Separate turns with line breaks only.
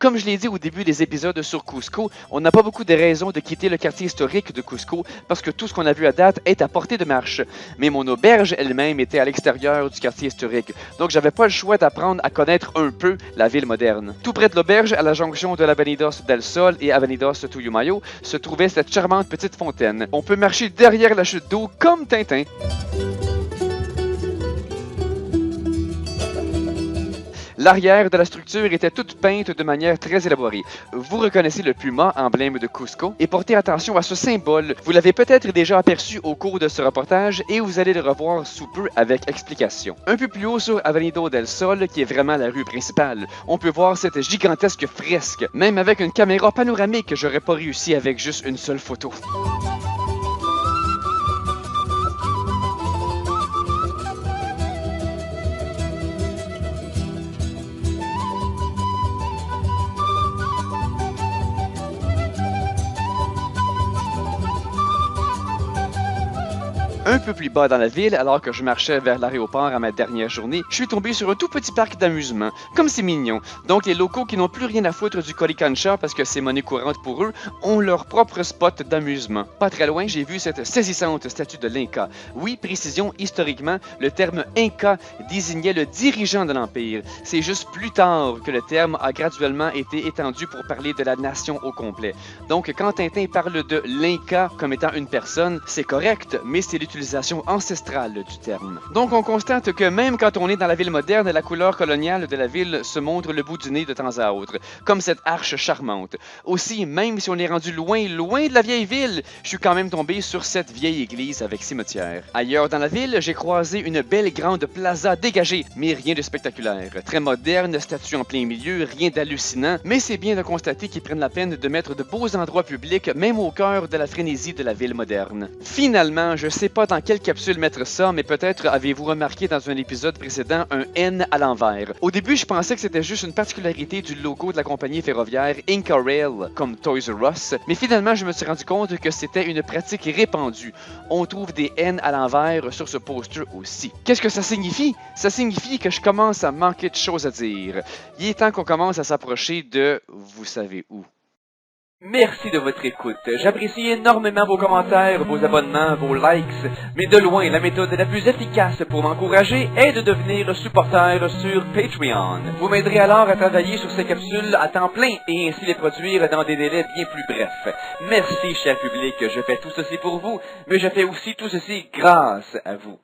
Comme je l'ai dit au début des épisodes sur Cusco, on n'a pas beaucoup de raisons de quitter le quartier historique de Cusco parce que tout ce qu'on a vu à date est à portée de marche. Mais mon auberge elle-même était à l'extérieur du quartier historique, donc j'avais pas le choix d'apprendre à connaître un peu la ville moderne. Tout près de l'auberge, à la jonction de l'Avenidos del Sol et Avenidos Tujumayo, se trouvait cette charmante petite fontaine. On peut marcher derrière la chute d'eau comme Tintin. L'arrière de la structure était toute peinte de manière très élaborée. Vous reconnaissez le puma, emblème de Cusco, et portez attention à ce symbole. Vous l'avez peut-être déjà aperçu au cours de ce reportage et vous allez le revoir sous peu avec explication. Un peu plus haut sur Avenido del Sol, qui est vraiment la rue principale, on peut voir cette gigantesque fresque. Même avec une caméra panoramique, j'aurais pas réussi avec juste une seule photo. Un peu plus bas dans la ville, alors que je marchais vers l'aéroport à ma dernière journée, je suis tombé sur un tout petit parc d'amusement. Comme c'est mignon. Donc les locaux qui n'ont plus rien à foutre du Coricancha parce que c'est monnaie courante pour eux, ont leur propre spot d'amusement. Pas très loin, j'ai vu cette saisissante statue de l'Inca. Oui, précision, historiquement, le terme Inca désignait le dirigeant de l'Empire. C'est juste plus tard que le terme a graduellement été étendu pour parler de la nation au complet. Donc quand Tintin parle de l'Inca comme étant une personne, c'est correct, mais c'est l'utilisation ancestrale du terme. Donc on constate que même quand on est dans la ville moderne, la couleur coloniale de la ville se montre le bout du nez de temps à autre, comme cette arche charmante. Aussi, même si on est rendu loin de la vieille ville, je suis quand même tombé sur cette vieille église avec cimetière. Ailleurs dans la ville, j'ai croisé une belle grande plaza dégagée, mais rien de spectaculaire. Très moderne, statue en plein milieu, rien d'hallucinant, mais c'est bien de constater qu'ils prennent la peine de mettre de beaux endroits publics, même au cœur de la frénésie de la ville moderne. Finalement, je sais pas dans quelle capsule mettre ça, mais peut-être avez-vous remarqué dans un épisode précédent un N à l'envers. Au début, je pensais que c'était juste une particularité du logo de la compagnie ferroviaire Inca Rail, comme Toys R Us, mais finalement, je me suis rendu compte que c'était une pratique répandue. On trouve des N à l'envers sur ce poster aussi. Qu'est-ce que ça signifie? Ça signifie que je commence à manquer de choses à dire. Il est temps qu'on commence à s'approcher de vous savez où. Merci de votre écoute. J'apprécie énormément vos commentaires, vos abonnements, vos likes, mais de loin, la méthode la plus efficace pour m'encourager est de devenir supporter sur Patreon. Vous m'aiderez alors à travailler sur ces capsules à temps plein et ainsi les produire dans des délais bien plus brefs. Merci, cher public, je fais tout ceci pour vous, mais je fais aussi tout ceci grâce à vous.